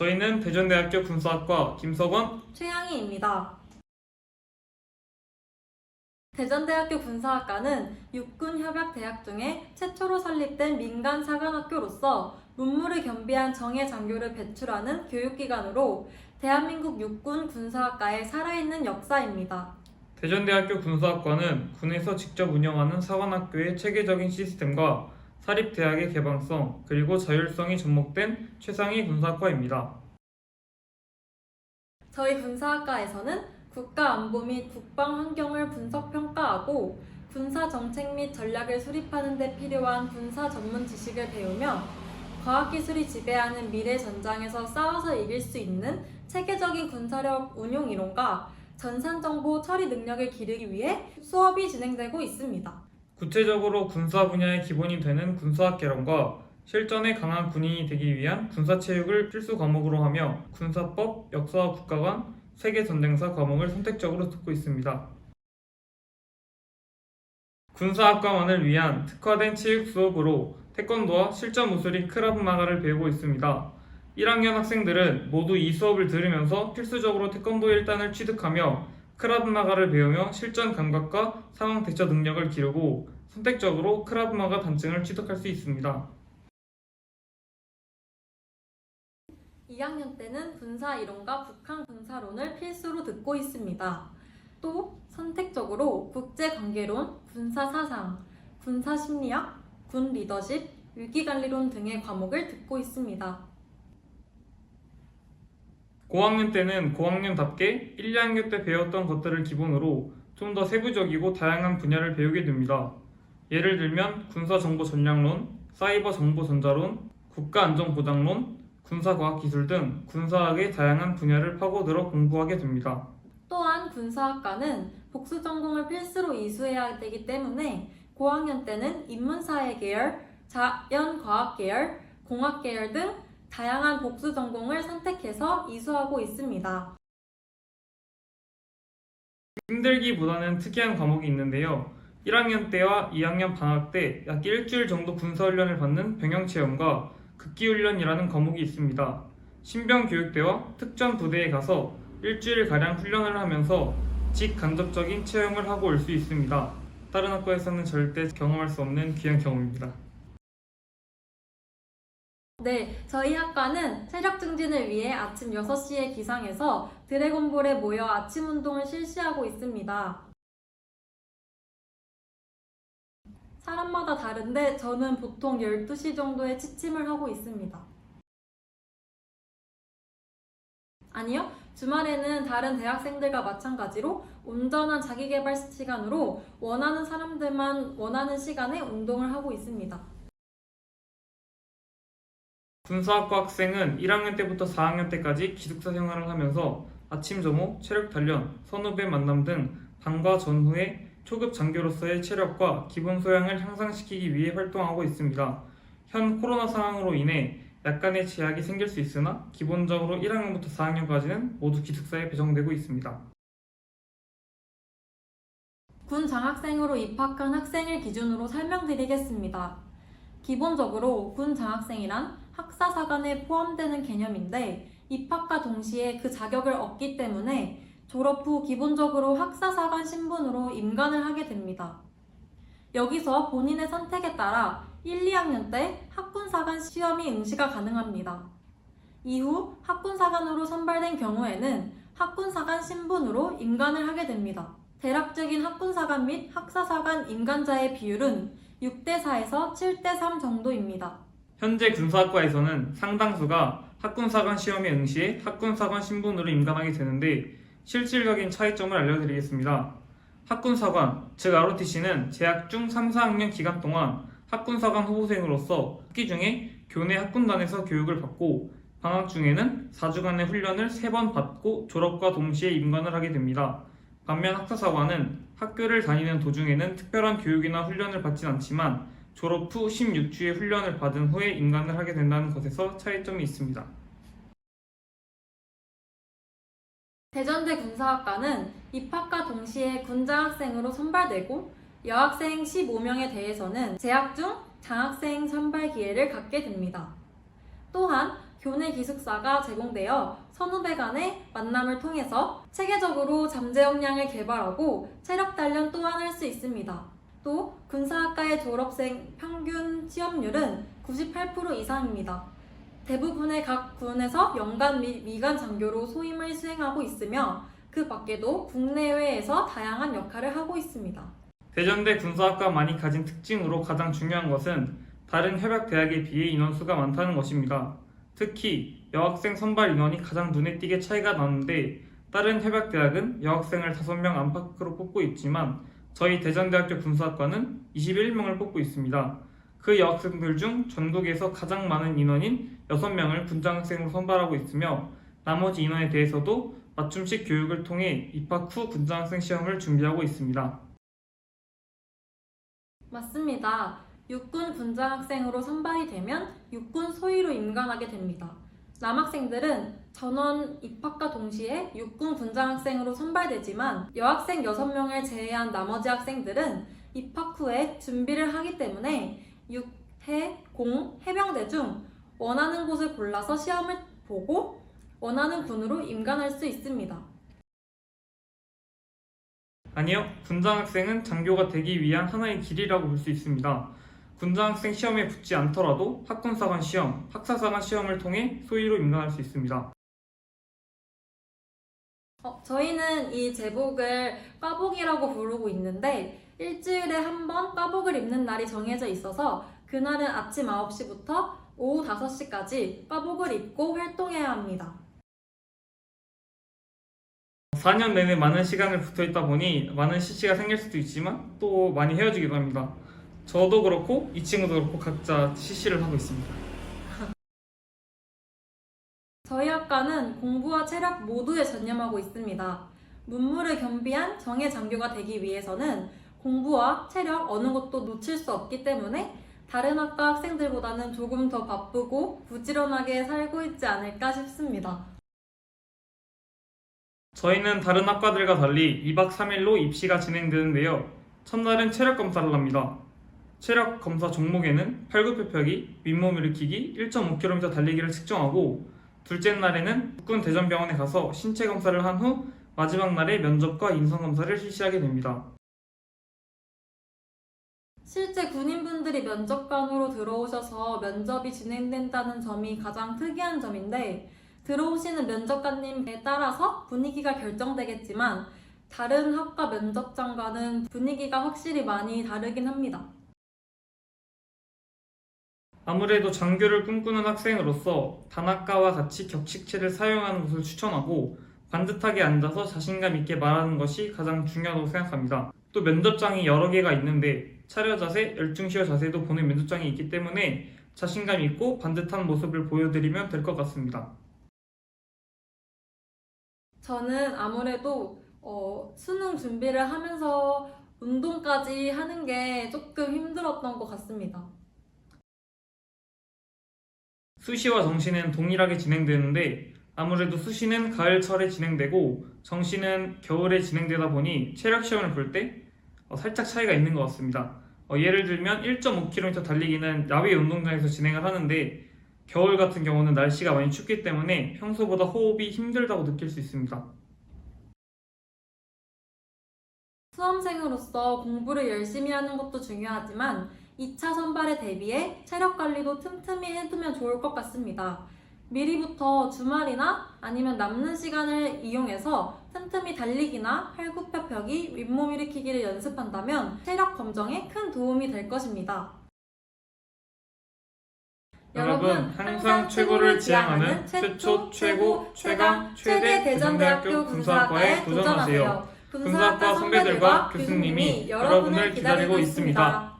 저희는 대전대학교 군사학과 김석원, 최양희입니다. 대전대학교 군사학과는 육군협약대학 중에 최초로 설립된 민간사관학교로서 문무를 겸비한 정예 장교를 배출하는 교육기관으로 대한민국 육군 군사학과의 살아있는 역사입니다. 대전대학교 군사학과는 군에서 직접 운영하는 사관학교의 체계적인 시스템과 사립대학의 개방성 그리고 자율성이 접목된 최상위 군사학과입니다. 저희 군사학과에서는 국가안보 및 국방 환경을 분석평가하고 군사정책 및 전략을 수립하는 데 필요한 군사 전문 지식을 배우며 과학기술이 지배하는 미래 전장에서 싸워서 이길 수 있는 체계적인 군사력 운용 이론과 전산정보 처리 능력을 기르기 위해 수업이 진행되고 있습니다. 구체적으로 군사 분야의 기본이 되는 군사학 개론과 실전에 강한 군인이 되기 위한 군사체육을 필수 과목으로 하며 군사법, 역사와 국가관, 세계전쟁사 과목을 선택적으로 듣고 있습니다. 군사학과만을 위한 특화된 체육 수업으로 태권도와 실전 무술인 크라브마가를 배우고 있습니다. 1학년 학생들은 모두 이 수업을 들으면서 필수적으로 태권도 1단을 취득하며 크라브마가를 배우며 실전 감각과 상황 대처 능력을 기르고 선택적으로 크라브마가 단증을 취득할 수 있습니다. 2학년 때는 군사이론과 북한 군사론을 필수로 듣고 있습니다. 또 선택적으로 국제관계론, 군사사상, 군사심리학, 군 리더십, 위기관리론 등의 과목을 듣고 있습니다. 고학년 때는 고학년답게 1, 2학년 때 배웠던 것들을 기본으로 좀 더 세부적이고 다양한 분야를 배우게 됩니다. 예를 들면 군사정보전략론, 사이버정보전자론, 국가안전보장론, 군사과학기술 등 군사학의 다양한 분야를 파고들어 공부하게 됩니다. 또한 군사학과는 복수 전공을 필수로 이수해야 되기 때문에 고학년 때는 인문사회 계열, 자연과학 계열, 공학 계열 등 다양한 복수 전공을 선택해서 이수하고 있습니다. 힘들기보다는 특이한 과목이 있는데요. 1학년 때와 2학년 방학 때 약 일주일 정도 군사훈련을 받는 병영체험과 극기훈련이라는 과목이 있습니다. 신병교육대와 특전부대에 가서 일주일가량 훈련을 하면서 직간접적인 체험을 하고 올 수 있습니다. 다른 학과에서는 절대 경험할 수 없는 귀한 경험입니다. 네, 저희 학과는 체력 증진을 위해 아침 6시에 기상해서 드래곤볼에 모여 아침 운동을 실시하고 있습니다. 사람마다 다른데 저는 보통 12시 정도에 취침을 하고 있습니다. 아니요, 주말에는 다른 대학생들과 마찬가지로 온전한 자기계발 시간으로 원하는 사람들만 원하는 시간에 운동을 하고 있습니다. 군사학과 학생은 1학년 때부터 4학년 때까지 기숙사 생활을 하면서 아침 점호, 체력 단련, 선후배 만남 등 방과 전후에 초급 장교로서의 체력과 기본 소양을 향상시키기 위해 활동하고 있습니다. 현 코로나 상황으로 인해 약간의 제약이 생길 수 있으나 기본적으로 1학년부터 4학년까지는 모두 기숙사에 배정되고 있습니다. 군 장학생으로 입학한 학생을 기준으로 설명드리겠습니다. 기본적으로 군 장학생이란 학사사관에 포함되는 개념인데 입학과 동시에 그 자격을 얻기 때문에 졸업 후 기본적으로 학사사관 신분으로 임관을 하게 됩니다. 여기서 본인의 선택에 따라 1, 2학년 때 학군사관 시험이 응시가 가능합니다. 이후 학군사관으로 선발된 경우에는 학군사관 신분으로 임관을 하게 됩니다. 대략적인 학군사관 및 학사사관 임관자의 비율은 6대4에서 7대3 정도입니다. 현재 군사학과에서는 상당수가 학군사관 시험에 응시해 학군사관 신분으로 임관하게 되는데 실질적인 차이점을 알려드리겠습니다. 학군사관, 즉 ROTC는 재학 중 3, 4학년 기간 동안 학군사관 후보생으로서 학기 중에 교내 학군단에서 교육을 받고 방학 중에는 4주간의 훈련을 3번 받고 졸업과 동시에 임관을 하게 됩니다. 반면 학사사관은 학교를 다니는 도중에는 특별한 교육이나 훈련을 받진 않지만 졸업 후 16주의 훈련을 받은 후에 임관을 하게 된다는 것에서 차이점이 있습니다. 대전대 군사학과는 입학과 동시에 군장학생으로 선발되고 여학생 15명에 대해서는 재학 중 장학생 선발 기회를 갖게 됩니다. 또한 교내 기숙사가 제공되어 선후배 간의 만남을 통해서 체계적으로 잠재 역량을 개발하고 체력 단련 또한 할 수 있습니다. 또 군사학과의 졸업생 평균 취업률은 98% 이상입니다. 대부분의 각 군에서 연간 및 미관 장교로 소임을 수행하고 있으며 그 밖에도 국내외에서 다양한 역할을 하고 있습니다. 대전대 군사학과만이 가진 특징으로 가장 중요한 것은 다른 협약대학에 비해 인원수가 많다는 것입니다. 특히 여학생 선발 인원이 가장 눈에 띄게 차이가 나는데 다른 협약대학은 여학생을 5명 안팎으로 뽑고 있지만 저희 대전대학교 군사학과는 21명을 뽑고 있습니다. 그 여학생들 중 전국에서 가장 많은 인원인 6명을 군장학생으로 선발하고 있으며 나머지 인원에 대해서도 맞춤식 교육을 통해 입학 후 군장학생 시험을 준비하고 있습니다. 맞습니다. 육군 군장학생으로 선발이 되면 육군 소위로 임관하게 됩니다. 남학생들은 전원 입학과 동시에 육군 군장학생으로 선발되지만 여학생 6명을 제외한 나머지 학생들은 입학 후에 준비를 하기 때문에 육, 해, 공, 해병대 중 원하는 곳을 골라서 시험을 보고 원하는 군으로 임관할 수 있습니다. 아니요, 군장학생은 장교가 되기 위한 하나의 길이라고 볼 수 있습니다. 군장학생 시험에 붙지 않더라도 학군사관 시험, 학사사관 시험을 통해 소위로 임관할 수 있습니다. 저희는 이 제복을 과복이라고 부르고 있는데 일주일에 한 번 과복을 입는 날이 정해져 있어서 그날은 아침 9시부터 오후 5시까지 과복을 입고 활동해야 합니다. 4년 내내 많은 시간을 붙어있다 보니 많은 CC가 생길 수도 있지만 또 많이 헤어지기도 합니다. 저도 그렇고 이 친구도 그렇고 각자 CC를 하고 있습니다. 저희 학과는 공부와 체력 모두에 전념하고 있습니다. 문무를 겸비한 정예 장교가 되기 위해서는 공부와 체력 어느 것도 놓칠 수 없기 때문에 다른 학과 학생들보다는 조금 더 바쁘고 부지런하게 살고 있지 않을까 싶습니다. 저희는 다른 학과들과 달리 2박 3일로 입시가 진행되는데요. 첫날은 체력 검사를 합니다. 체력 검사 종목에는 팔굽혀펴기, 윗몸 일으키기, 1.5km 달리기를 측정하고 둘째 날에는 육군 대전병원에 가서 신체 검사를 한 후 마지막 날에 면접과 인성 검사를 실시하게 됩니다. 실제 군인분들이 면접관으로 들어오셔서 면접이 진행된다는 점이 가장 특이한 점인데 들어오시는 면접관님에 따라서 분위기가 결정되겠지만 다른 학과 면접장과는 분위기가 확실히 많이 다르긴 합니다. 아무래도 장교를 꿈꾸는 학생으로서 단학과와 같이 격식체를 사용하는 것을 추천하고 반듯하게 앉아서 자신감 있게 말하는 것이 가장 중요하다고 생각합니다. 또 면접장이 여러 개가 있는데 차려 자세, 열중시어 자세도 보는 면접장이 있기 때문에 자신감 있고 반듯한 모습을 보여드리면 될 것 같습니다. 저는 아무래도 수능 준비를 하면서 운동까지 하는 게 조금 힘들었던 것 같습니다. 수시와 정시는 동일하게 진행되는데 아무래도 수시는 가을철에 진행되고 정시는 겨울에 진행되다 보니 체력 시험을 볼 때 살짝 차이가 있는 것 같습니다. 예를 들면 1.5km 달리기는 야외 운동장에서 진행을 하는데 겨울 같은 경우는 날씨가 많이 춥기 때문에 평소보다 호흡이 힘들다고 느낄 수 있습니다. 수험생으로서 공부를 열심히 하는 것도 중요하지만 2차 선발에 대비해 체력 관리도 틈틈이 해두면 좋을 것 같습니다. 미리부터 주말이나 아니면 남는 시간을 이용해서 틈틈이 달리기나 팔굽혀펴기, 윗몸 일으키기를 연습한다면 체력 검정에 큰 도움이 될 것입니다. 여러분 항상 최고를 지향하는 최초, 최고, 최강, 최대 대전대학교 군사학과에 도전하세요. 군사학과 선배들과 교수님이 여러분을 기다리고 있습니다.